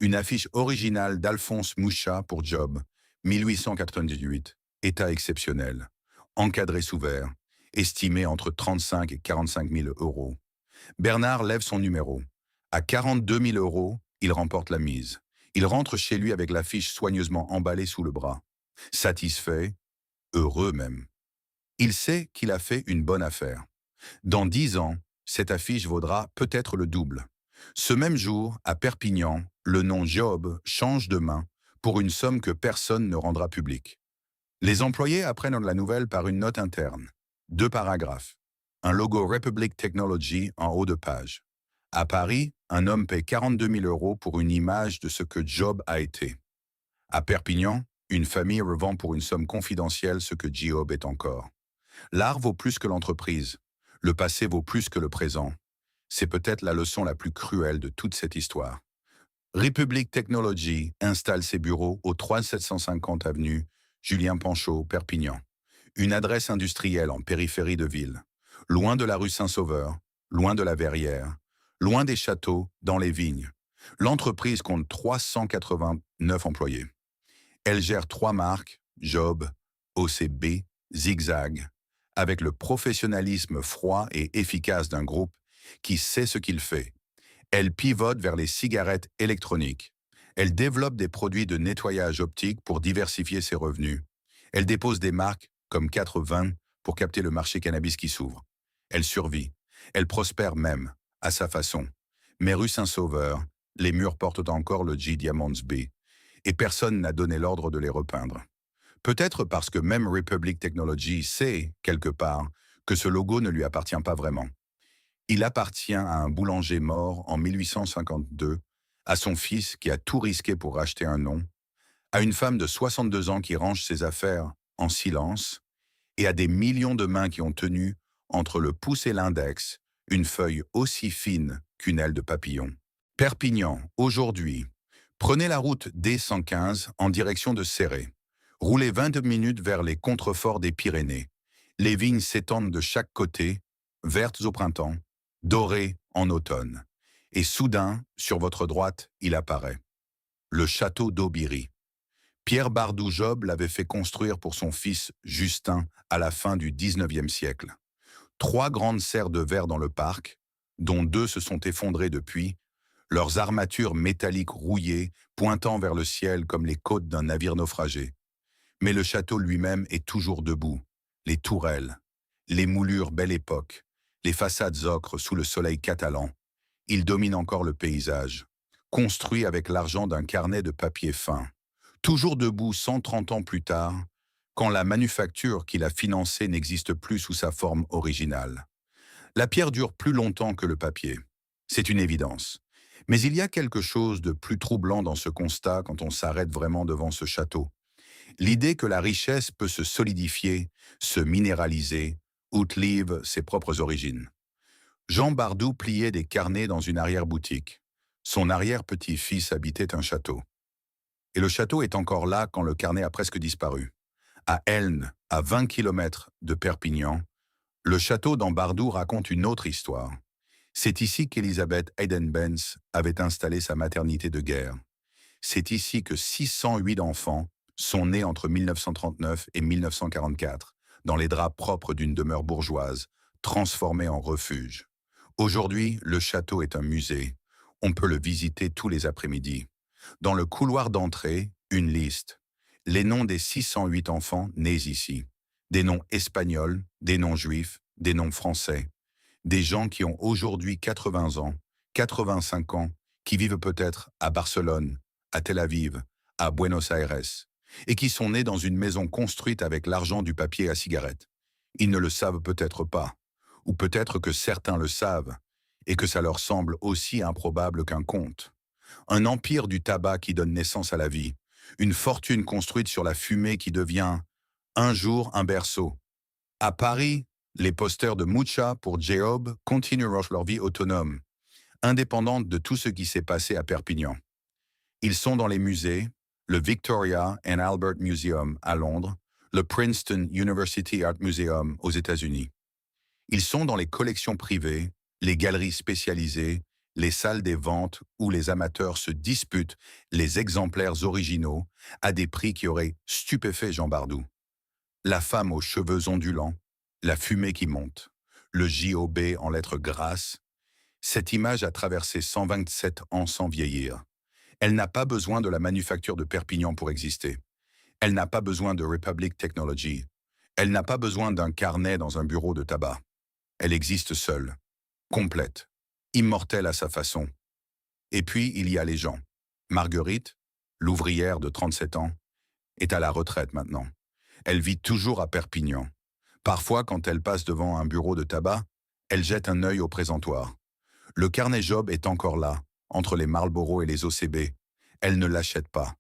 Une affiche originale d'Alphonse Mouchat pour Job, 1898, état exceptionnel, encadré sous verre, estimé entre 35 et 45 000 euros. Bernard lève son numéro. À 42 000 euros, il remporte la mise. Il rentre chez lui avec l'affiche soigneusement emballée sous le bras. Satisfait, heureux même. Il sait qu'il a fait une bonne affaire. Dans 10 ans, cette affiche vaudra peut-être le double. Ce même jour, à Perpignan, le nom Job change de main pour une somme que personne ne rendra publique. Les employés apprennent la nouvelle par une note interne. 2 paragraphes. Un logo Republic Technology en haut de page. À Paris, un homme paie 42 000 euros pour une image de ce que Job a été. À Perpignan, une famille revend pour une somme confidentielle ce que Job est encore. L'art vaut plus que l'entreprise. Le passé vaut plus que le présent. C'est peut-être la leçon la plus cruelle de toute cette histoire. Republic Technology installe ses bureaux au 3750 avenue Julien Panchaud, Perpignan. Une adresse industrielle en périphérie de ville. Loin de la rue Saint-Sauveur, loin de la Verrière, loin des châteaux, dans les vignes. L'entreprise compte 389 employés. Elle gère 3 marques, Job, OCB, Zigzag, avec le professionnalisme froid et efficace d'un groupe qui sait ce qu'il fait. Elle pivote vers les cigarettes électroniques. Elle développe des produits de nettoyage optique pour diversifier ses revenus. Elle dépose des marques comme 420 pour capter le marché cannabis qui s'ouvre. Elle survit. Elle prospère même, à sa façon. Mais rue Saint-Sauveur, les murs portent encore le G Diamonds B, et personne n'a donné l'ordre de les repeindre. Peut-être parce que même Republic Technology sait, quelque part, que ce logo ne lui appartient pas vraiment. Il appartient à un boulanger mort en 1852, à son fils qui a tout risqué pour racheter un nom, à une femme de 62 ans qui range ses affaires en silence, et à des millions de mains qui ont tenu, entre le pouce et l'index, une feuille aussi fine qu'une aile de papillon. Perpignan, aujourd'hui. Prenez la route D115 en direction de Céret. Roulez 22 minutes vers les contreforts des Pyrénées. Les vignes s'étendent de chaque côté, vertes au printemps, dorées en automne. Et soudain, sur votre droite, il apparaît. Le château d'Aubiry. Pierre Bardou-Job l'avait fait construire pour son fils Justin à la fin du XIXe siècle. 3 grandes serres de verre dans le parc, dont 2 se sont effondrées depuis, leurs armatures métalliques rouillées pointant vers le ciel comme les côtes d'un navire naufragé. Mais le château lui-même est toujours debout. Les tourelles, les moulures belle époque, les façades ocre sous le soleil catalan. Il domine encore le paysage, construit avec l'argent d'un carnet de papier fin. Toujours debout 130 ans plus tard, quand la manufacture qu'il a financée n'existe plus sous sa forme originale. La pierre dure plus longtemps que le papier. C'est une évidence. Mais il y a quelque chose de plus troublant dans ce constat quand on s'arrête vraiment devant ce château. L'idée que la richesse peut se solidifier, se minéraliser, outlive ses propres origines. Jean Bardou pliait des carnets dans une arrière-boutique. Son arrière-petit-fils habitait un château. Et le château est encore là quand le carnet a presque disparu. À Elne, à 20 km de Perpignan, le château d'Ambardou raconte une autre histoire. C'est ici qu'Elisabeth Hayden-Benz avait installé sa maternité de guerre. C'est ici que 608 enfants sont nés entre 1939 et 1944, dans les draps propres d'une demeure bourgeoise, transformée en refuge. Aujourd'hui, le château est un musée. On peut le visiter tous les après-midi. Dans le couloir d'entrée, une liste. Les noms des 608 enfants nés ici. Des noms espagnols, des noms juifs, des noms français. Des gens qui ont aujourd'hui 80 ans, 85 ans, qui vivent peut-être à Barcelone, à Tel Aviv, à Buenos Aires, et qui sont nés dans une maison construite avec l'argent du papier à cigarette. Ils ne le savent peut-être pas, ou peut-être que certains le savent, et que ça leur semble aussi improbable qu'un conte. Un empire du tabac qui donne naissance à la vie, une fortune construite sur la fumée qui devient, un jour, un berceau. À Paris, les posters de Mucha pour Job continuent leur vie autonome, indépendante de tout ce qui s'est passé à Perpignan. Ils sont dans les musées, le Victoria and Albert Museum à Londres, le Princeton University Art Museum aux États-Unis. Ils sont dans les collections privées, les galeries spécialisées, les salles des ventes où les amateurs se disputent les exemplaires originaux à des prix qui auraient stupéfait Jean Bardou. La femme aux cheveux ondulants, la fumée qui monte, le JOB en lettres grasses, cette image a traversé 127 ans sans vieillir. Elle n'a pas besoin de la manufacture de Perpignan pour exister. Elle n'a pas besoin de Republic Technology. Elle n'a pas besoin d'un carnet dans un bureau de tabac. Elle existe seule, complète, immortelle à sa façon. Et puis, il y a les gens. Marguerite, l'ouvrière de 37 ans, est à la retraite maintenant. Elle vit toujours à Perpignan. Parfois, quand elle passe devant un bureau de tabac, elle jette un œil au présentoir. Le carnet Job est encore là, entre les Marlboro et les OCB. Elle ne l'achète pas.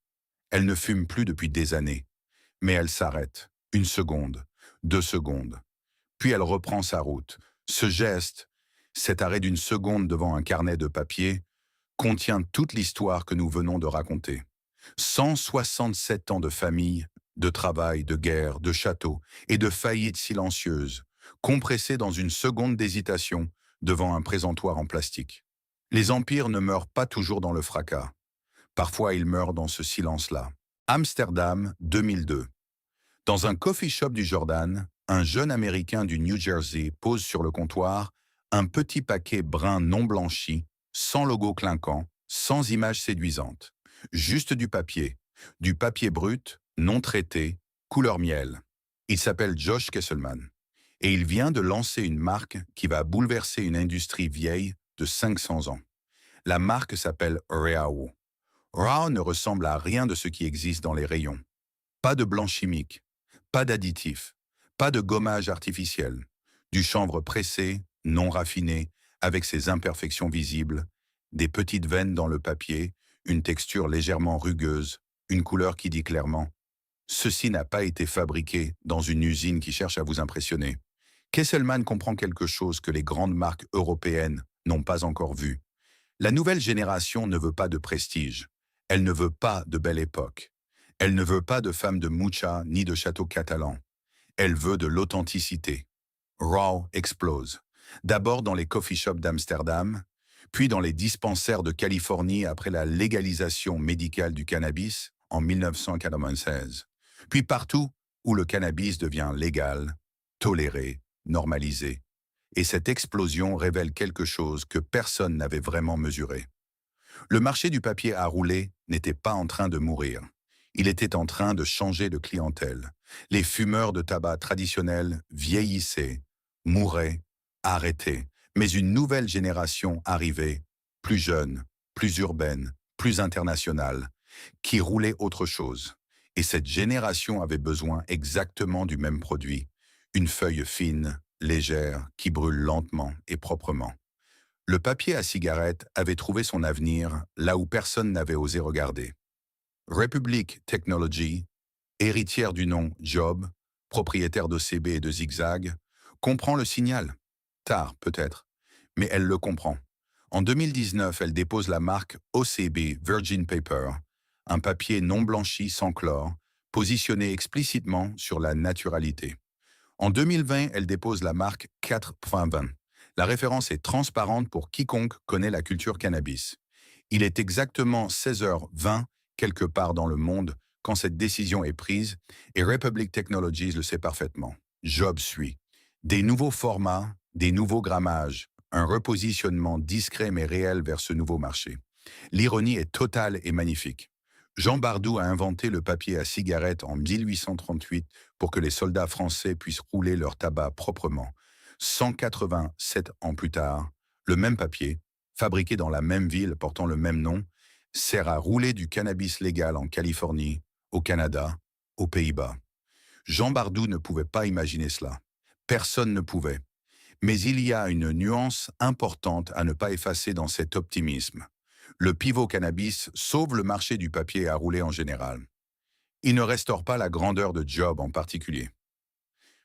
Elle ne fume plus depuis des années. Mais elle s'arrête. 1 seconde, 2 secondes. Puis elle reprend sa route. Ce geste, cet arrêt d'1 seconde devant un carnet de papier, contient toute l'histoire que nous venons de raconter. 167 ans de famille, de travail, de guerre, de château et de faillites silencieuses, compressés dans 1 seconde d'hésitation devant un présentoir en plastique. Les empires ne meurent pas toujours dans le fracas. Parfois, ils meurent dans ce silence-là. Amsterdam, 2002. Dans un coffee shop du Jordan, un jeune Américain du New Jersey pose sur le comptoir un petit paquet brun non blanchi, sans logo clinquant, sans image séduisante. Juste du papier brut, non traité, couleur miel. Il s'appelle Josh Kesselman et il vient de lancer une marque qui va bouleverser une industrie vieille de 500 ans. La marque s'appelle Rao. Rao ne ressemble à rien de ce qui existe dans les rayons. Pas de blanc chimique, pas d'additifs, pas de gommage artificiel, du chanvre pressé, non raffiné, avec ses imperfections visibles, des petites veines dans le papier, une texture légèrement rugueuse, une couleur qui dit clairement « Ceci n'a pas été fabriqué dans une usine qui cherche à vous impressionner ». Kesselman comprend quelque chose que les grandes marques européennes n'ont pas encore vu. La nouvelle génération ne veut pas de prestige. Elle ne veut pas de belle époque. Elle ne veut pas de femmes de Mucha ni de châteaux catalans. Elle veut de l'authenticité. Raw explose. D'abord dans les coffee shops d'Amsterdam, puis dans les dispensaires de Californie après la légalisation médicale du cannabis en 1996, puis partout où le cannabis devient légal, toléré, normalisé. Et cette explosion révèle quelque chose que personne n'avait vraiment mesuré. Le marché du papier à rouler n'était pas en train de mourir. Il était en train de changer de clientèle. Les fumeurs de tabac traditionnels vieillissaient, mouraient, arrêtaient. Mais une nouvelle génération arrivait, plus jeune, plus urbaine, plus internationale, qui roulait autre chose. Et cette génération avait besoin exactement du même produit, une feuille fine, légère, qui brûle lentement et proprement. Le papier à cigarette avait trouvé son avenir là où personne n'avait osé regarder. Republic Technology, héritière du nom Job, propriétaire d'OCB et de Zigzag, comprend le signal. Tard, peut-être, mais elle le comprend. En 2019, elle dépose la marque OCB Virgin Paper, un papier non blanchi sans chlore, positionné explicitement sur la naturalité. En 2020, elle dépose la marque 4.20. La référence est transparente pour quiconque connaît la culture cannabis. Il est exactement 16h20 quelque part dans le monde quand cette décision est prise et Republic Technologies le sait parfaitement. Job suit. Des nouveaux formats, des nouveaux grammages, un repositionnement discret mais réel vers ce nouveau marché. L'ironie est totale et magnifique. Jean Bardou a inventé le papier à cigarette en 1838 pour que les soldats français puissent rouler leur tabac proprement. 187 ans plus tard, le même papier, fabriqué dans la même ville portant le même nom, sert à rouler du cannabis légal en Californie, au Canada, aux Pays-Bas. Jean Bardou ne pouvait pas imaginer cela. Personne ne pouvait. Mais il y a une nuance importante à ne pas effacer dans cet optimisme. Le pivot cannabis sauve le marché du papier à rouler en général. Il ne restaure pas la grandeur de Job en particulier.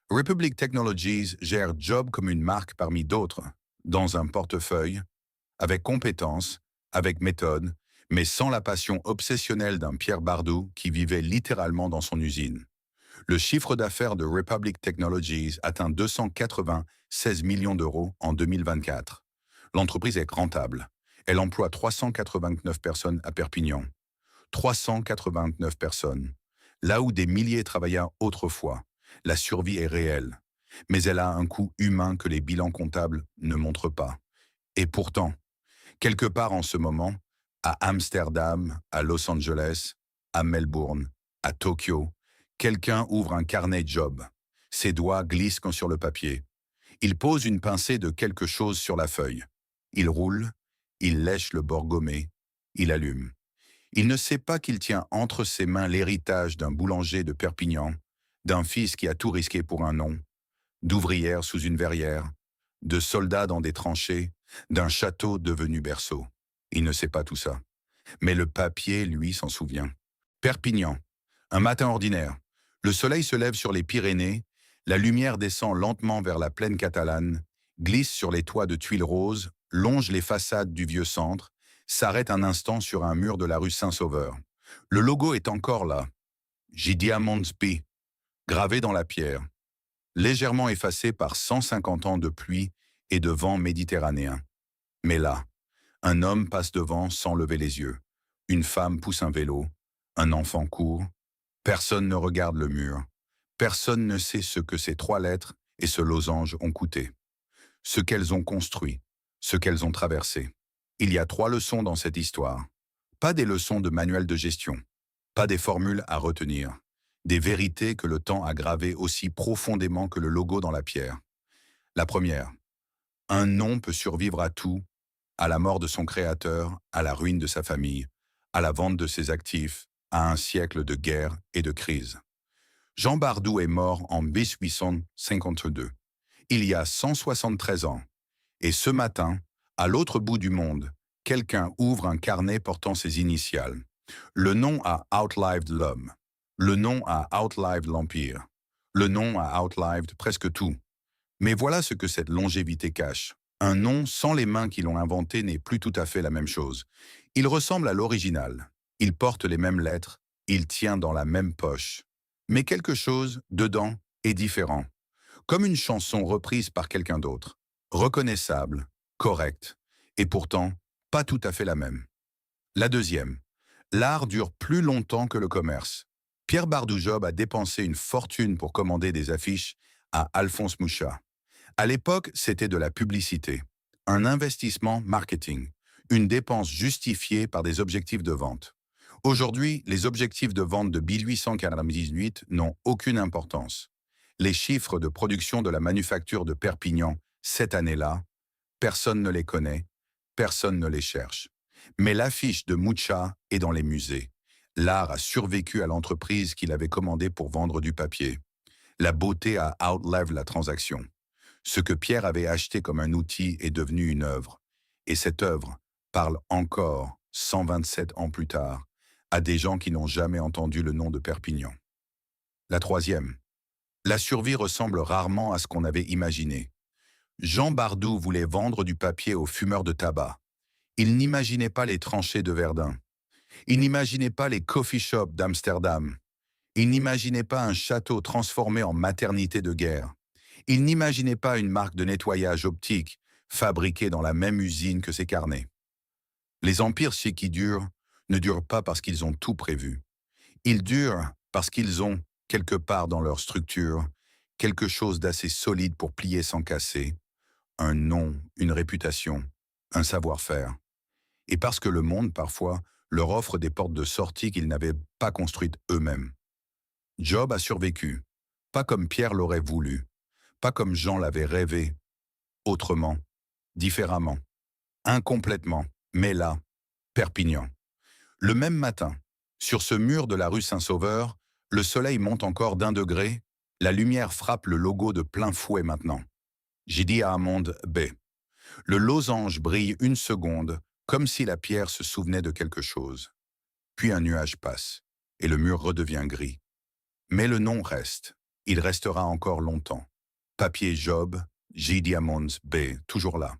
Republic Technologies gère Job comme une marque parmi d'autres, dans un portefeuille, avec compétence, avec méthode, mais sans la passion obsessionnelle d'un Pierre Bardou qui vivait littéralement dans son usine. Le chiffre d'affaires de Republic Technologies atteint 296 millions d'euros en 2024. L'entreprise est rentable. Elle emploie 389 personnes à Perpignan. 389 personnes. Là où des milliers travaillaient autrefois, la survie est réelle. Mais elle a un coût humain que les bilans comptables ne montrent pas. Et pourtant, quelque part en ce moment, à Amsterdam, à Los Angeles, à Melbourne, à Tokyo, quelqu'un ouvre un carnet Job. Ses doigts glissent comme sur le papier. Il pose une pincée de quelque chose sur la feuille. Il roule, il lèche le bord gommé, il allume. Il ne sait pas qu'il tient entre ses mains l'héritage d'un boulanger de Perpignan, d'un fils qui a tout risqué pour un nom, d'ouvrières sous une verrière, de soldats dans des tranchées, d'un château devenu berceau. Il ne sait pas tout ça. Mais le papier, lui, s'en souvient. Perpignan. Un matin ordinaire. Le soleil se lève sur les Pyrénées, la lumière descend lentement vers la plaine catalane, glisse sur les toits de tuiles roses, longe les façades du vieux centre, s'arrête un instant sur un mur de la rue Saint-Sauveur. Le logo est encore là. J-Diamonds-P, gravé dans la pierre, légèrement effacé par 150 ans de pluie et de vent méditerranéen. Mais là, un homme passe devant sans lever les yeux. Une femme pousse un vélo. Un enfant court. Personne ne regarde le mur. Personne ne sait ce que ces 3 lettres et ce losange ont coûté. Ce qu'elles ont construit. Ce qu'elles ont traversé. Il y a 3 leçons dans cette histoire. Pas des leçons de manuel de gestion. Pas des formules à retenir. Des vérités que le temps a gravées aussi profondément que le logo dans la pierre. La première. Un nom peut survivre à tout, à la mort de son créateur, à la ruine de sa famille, à la vente de ses actifs, à un siècle de guerre et de crise. Jean Bardou est mort en 1852, il y a 173 ans. Et ce matin, à l'autre bout du monde, quelqu'un ouvre un carnet portant ses initiales. Le nom a outlived l'homme. Le nom a outlived l'empire. Le nom a outlived presque tout. Mais voilà ce que cette longévité cache. Un nom sans les mains qui l'ont inventé n'est plus tout à fait la même chose. Il ressemble à l'original. Il porte les mêmes lettres. Il tient dans la même poche. Mais quelque chose, dedans, est différent. Comme une chanson reprise par quelqu'un d'autre. Reconnaissable, correcte, et pourtant pas tout à fait la même. La deuxième. L'art dure plus longtemps que le commerce. Pierre Bardou Job a dépensé une fortune pour commander des affiches à Alphonse Mucha. À l'époque, c'était de la publicité, un investissement marketing, une dépense justifiée par des objectifs de vente. Aujourd'hui, les objectifs de vente de 1898 n'ont aucune importance. Les chiffres de production de la manufacture de Perpignan cette année-là, personne ne les connaît, personne ne les cherche. Mais l'affiche de Mucha est dans les musées. L'art a survécu à l'entreprise qu'il avait commandée pour vendre du papier. La beauté a outlived la transaction. Ce que Pierre avait acheté comme un outil est devenu une œuvre. Et cette œuvre parle encore, 127 ans plus tard, à des gens qui n'ont jamais entendu le nom de Perpignan. La troisième. La survie ressemble rarement à ce qu'on avait imaginé. Jean Bardou voulait vendre du papier aux fumeurs de tabac. Il n'imaginait pas les tranchées de Verdun. Il n'imaginait pas les coffee shops d'Amsterdam. Il n'imaginait pas un château transformé en maternité de guerre. Il n'imaginait pas une marque de nettoyage optique fabriquée dans la même usine que ses carnets. Les empires qui durent ne durent pas parce qu'ils ont tout prévu. Ils durent parce qu'ils ont, quelque part dans leur structure, quelque chose d'assez solide pour plier sans casser, un nom, une réputation, un savoir-faire. Et parce que le monde, parfois, leur offre des portes de sortie qu'ils n'avaient pas construites eux-mêmes. Job a survécu, pas comme Pierre l'aurait voulu, pas comme Jean l'avait rêvé, autrement, différemment, incomplètement, mais là, Perpignan. Le même matin, sur ce mur de la rue Saint-Sauveur, le soleil monte encore d'1 degré, la lumière frappe le logo de plein fouet maintenant. J.D. Hammond B. Le losange brille 1 seconde, comme si la pierre se souvenait de quelque chose. Puis un nuage passe, et le mur redevient gris. Mais le nom reste. Il restera encore longtemps. Papier Job, J. Diamonds B. Toujours là.